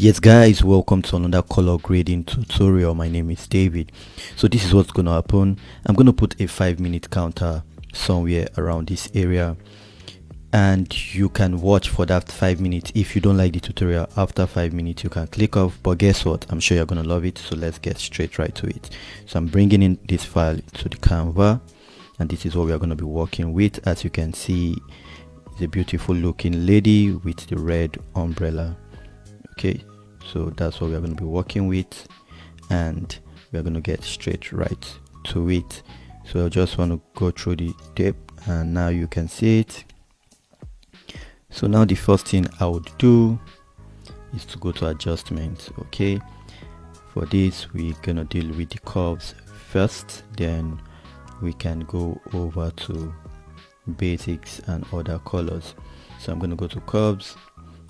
Yes guys, welcome to another color grading tutorial. My name is David. So this is what's gonna happen. I'm gonna put a 5-minute counter somewhere around this area, and you can watch for that 5 minutes. If you don't like the tutorial after 5 minutes, you can click off, but guess what, I'm sure you're gonna love it. So let's get straight right to it. So I'm bringing in this file to the Canva, and this is what we are going to be working with. As you can see, it's a beautiful looking lady with the red umbrella. Okay, so that's what we are going to be working with, and we are going to get straight right to it. So I just want to go through the tape, and now you can see it. So now the first thing I would do is to go to adjustments. Okay, for this we're gonna deal with the curves first, then we can go over to basics and other colors. So I'm gonna go to curves,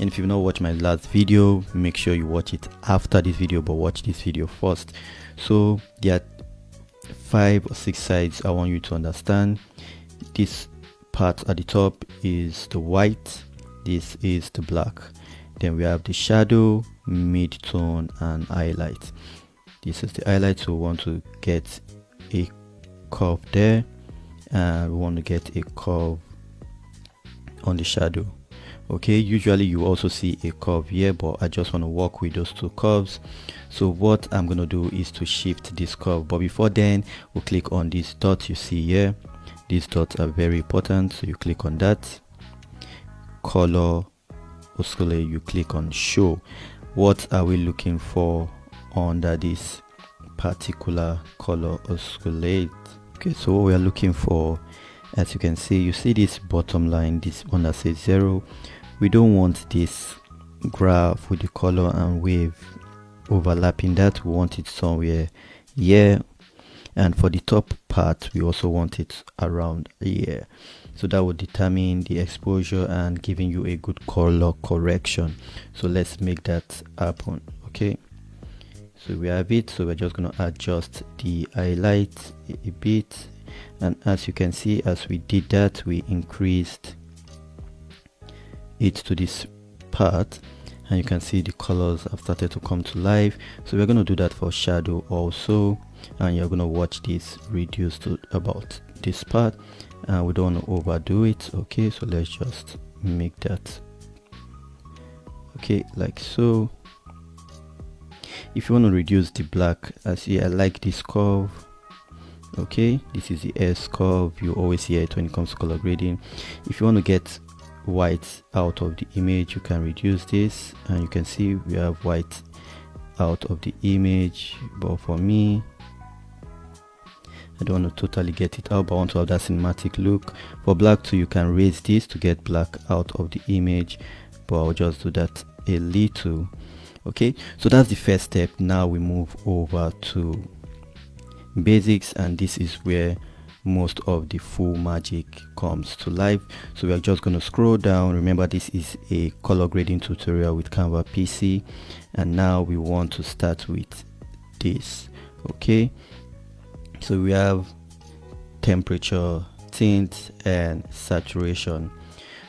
and if you've not watched my last video, make sure you watch it after this video, but watch this video first. So there are 5 or 6 sides I want you to understand. This part at the top is the white, this is the black, then we have the shadow, mid-tone, and highlight. This is the highlight, so we want to get a curve there, and we want to get a curve on the shadow. Okay, usually you also see a curve here, but I just want to work with those 2 curves. So what I'm going to do is to shift this curve, but before then we'll click on these dots you see here. These dots are very important, so you click on that. Color oscillate, you click on show. What are we looking for under this particular color oscillate? Okay, so what we are looking for, as you can see, you see this bottom line, this one that says 0. We don't want this graph with the color and wave overlapping that. We want it somewhere here, and for the top part we also want it around here. So that will determine the exposure and giving you a good color correction. So let's make that happen. Okay, so we have it. So we're just going to adjust the highlight a bit, and as you can see, as we did that, we increased it to this part, and you can see the colors have started to come to life. So we're going to do that for shadow also, and you're going to watch this reduce to about this part, and we don't want to overdo it. Okay, so let's just make that okay, like so. If you want to reduce the black, as see, I like this curve. Okay, this is the S curve, you always hear it when it comes to color grading. If you want to get white out of the image, you can reduce this, and you can see we have white out of the image, but for me, I don't want to totally get it out, but I want to have that cinematic look. For black too, you can raise this to get black out of the image, but I'll just do that a little. Okay, so that's the first step. Now we move over to basics, and this is where most of the full magic comes to life. So we are just going to scroll down. Remember, this is a color grading tutorial with Capcut PC, and now we want to start with this. Okay, so we have temperature, tint, and saturation.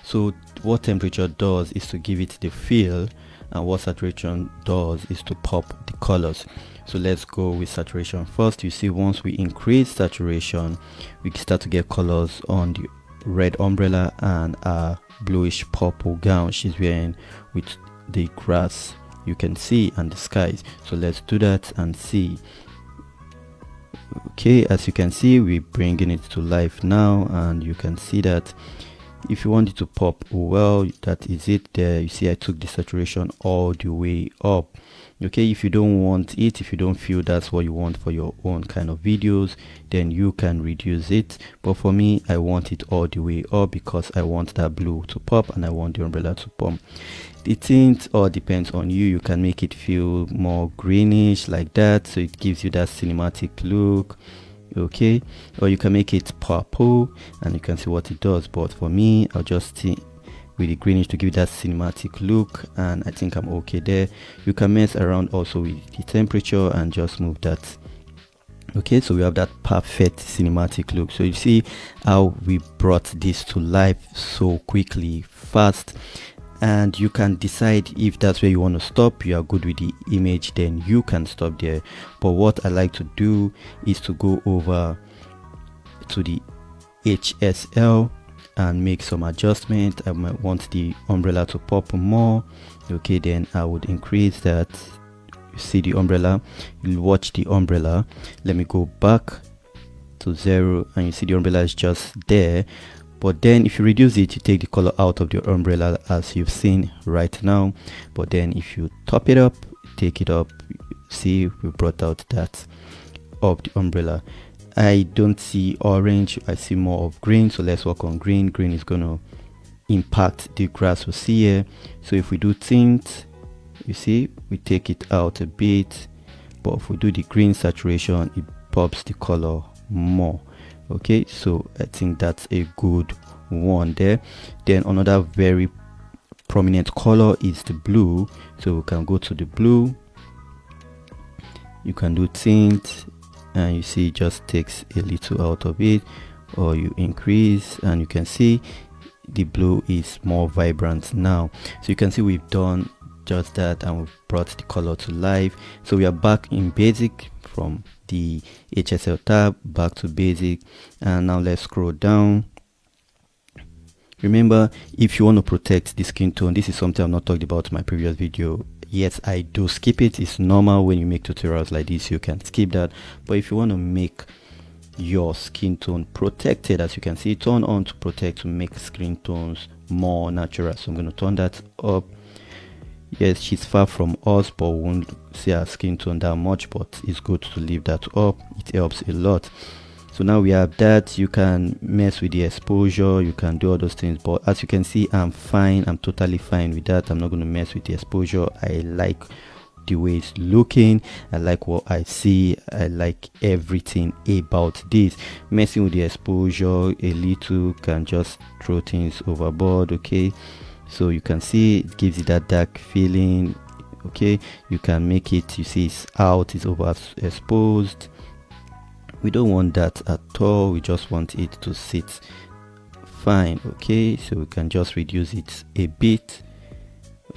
So what temperature does is to give it the feel, and what saturation does is to pop the colors. So let's go with saturation first. You see, once we increase saturation, we start to get colors on the red umbrella and a bluish purple gown she's wearing with the grass you can see and the skies. So let's do that and see. Okay, as you can see, we're bringing it to life now, and you can see that if you want it to pop well, that is it there. You see I took the saturation all the way up. Okay, if you don't want it, if you don't feel that's what you want for your own kind of videos, then you can reduce it, but for me, I want it all the way up because I want that blue to pop and I want the umbrella to pop. The tint all depends on you. You can make it feel more greenish like that, so it gives you that cinematic look. Okay, or you can make it purple and you can see what it does, but for me, I'll just stick with the greenish to give that cinematic look, and I think I'm okay there. You can mess around also with the temperature and just move that. Okay, so we have that perfect cinematic look. So you see how we brought this to life so quickly, fast, and you can decide if that's where you want to stop. You are good with the image, then you can stop there. But what I like to do is to go over to the HSL and make some adjustment. I might want the umbrella to pop more. Okay, then I would increase that. You see the umbrella, you'll watch the umbrella. Let me go back to 0, and you see the umbrella is just there. But then if you reduce it, you take the color out of the umbrella, as you've seen right now. But then if you top it up, take it up, see we brought out that of the umbrella. I don't see orange, I see more of green, so let's work on green. Green is gonna impact the grass we see here. So if we do tint, you see we take it out a bit, but if we do the green saturation, it pops the color more. Okay, so I think that's a good one there. Then another very prominent color is the blue, so we can go to the blue, you can do tint, and you see it just takes a little out of it, or you increase and you can see the blue is more vibrant now. So you can see we've done just that and we've brought the color to life. So we are back in basic from the HSL tab, back to basic, and now let's scroll down. Remember, if you want to protect the skin tone, this is something I've not talked about in my previous video. Yes, I do skip it. It's normal when you make tutorials like this, you can skip that. But if you want to make your skin tone protected, as you can see, turn on to protect to make skin tones more natural. So I'm going to turn that up. Yes, she's far from us, but we won't see our skin tone that much, but it's good to leave that up. It helps a lot. So now we have that. You can mess with the exposure, you can do all those things, but as you can see, I'm fine. I'm totally fine with that. I'm not going to mess with the exposure. I like the way it's looking, I like what I see, I like everything about this. Messing with the exposure a little can just throw things overboard. Okay, so you can see it gives you that dark feeling. Okay, you can make it, you see it's out, it's overexposed. We don't want that at all, we just want it to sit fine. Okay, so we can just reduce it a bit.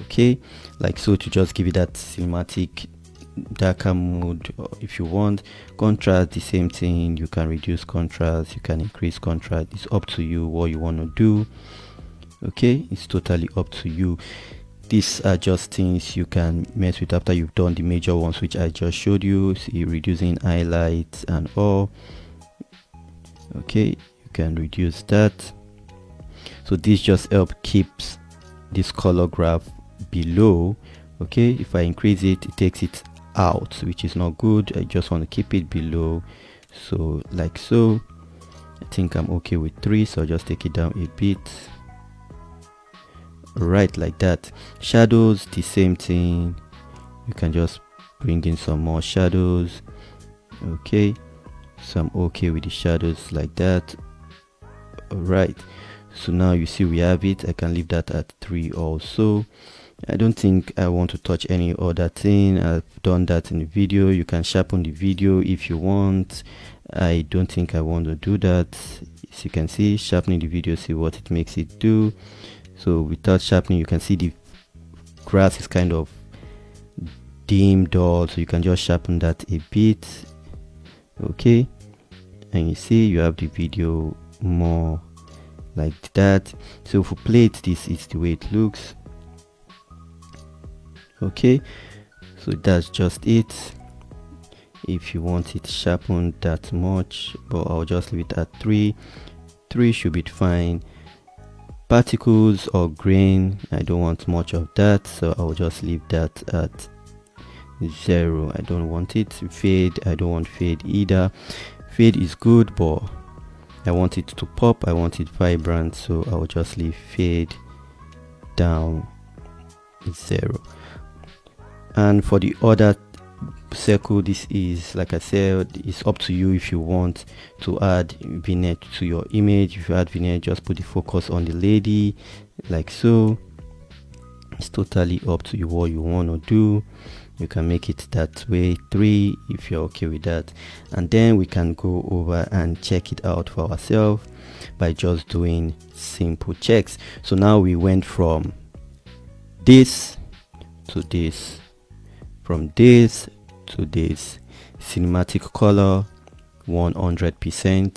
Okay, like so, to just give it that cinematic darker mood. If you want contrast, the same thing, you can reduce contrast, you can increase contrast. It's up to you what you want to do. Okay, it's totally up to you. These are just things you can mess with after you've done the major ones which I just showed you. See, reducing highlights and all. Okay, you can reduce that. So this just keeps this color graph below. Okay, if I increase it, it takes it out, which is not good. I just want to keep it below, so like so. I think I'm okay with 3, so I'll just take it down a bit. Right, like that. Shadows, the same thing, you can just bring in some more shadows. Okay, so I'm okay with the shadows like that. All right, so now you see we have it. I can leave that at 3 also. I don't think I want to touch any other thing. I've done that in the video. You can sharpen the video if you want. I don't think I want to do that. As you can see, sharpening the video, see what it makes it do. So without sharpening, you can see the grass is kind of dim, dull, so you can just sharpen that a bit. Okay, and you see you have the video more like that. So if we play it, this is the way it looks. Okay, so that's just it. If you want it sharpened that much, but I'll just leave it at 3. 3 should be fine. Particles or grain, I don't want much of that, so I'll just leave that at 0. I don't want it. Fade, I don't want fade either. Fade is good, but I want it to pop, I want it vibrant, so I'll just leave fade down 0. And for the other circle, this is, like I said, it's up to you if you want to add vignette to your image. If you add vignette, just put the focus on the lady like so. It's totally up to you what you want to do. You can make it that way, 3, if you're okay with that. And then we can go over and check it out for ourselves by just doing simple checks. So now we went from this to this, from this to this. Cinematic color 100%.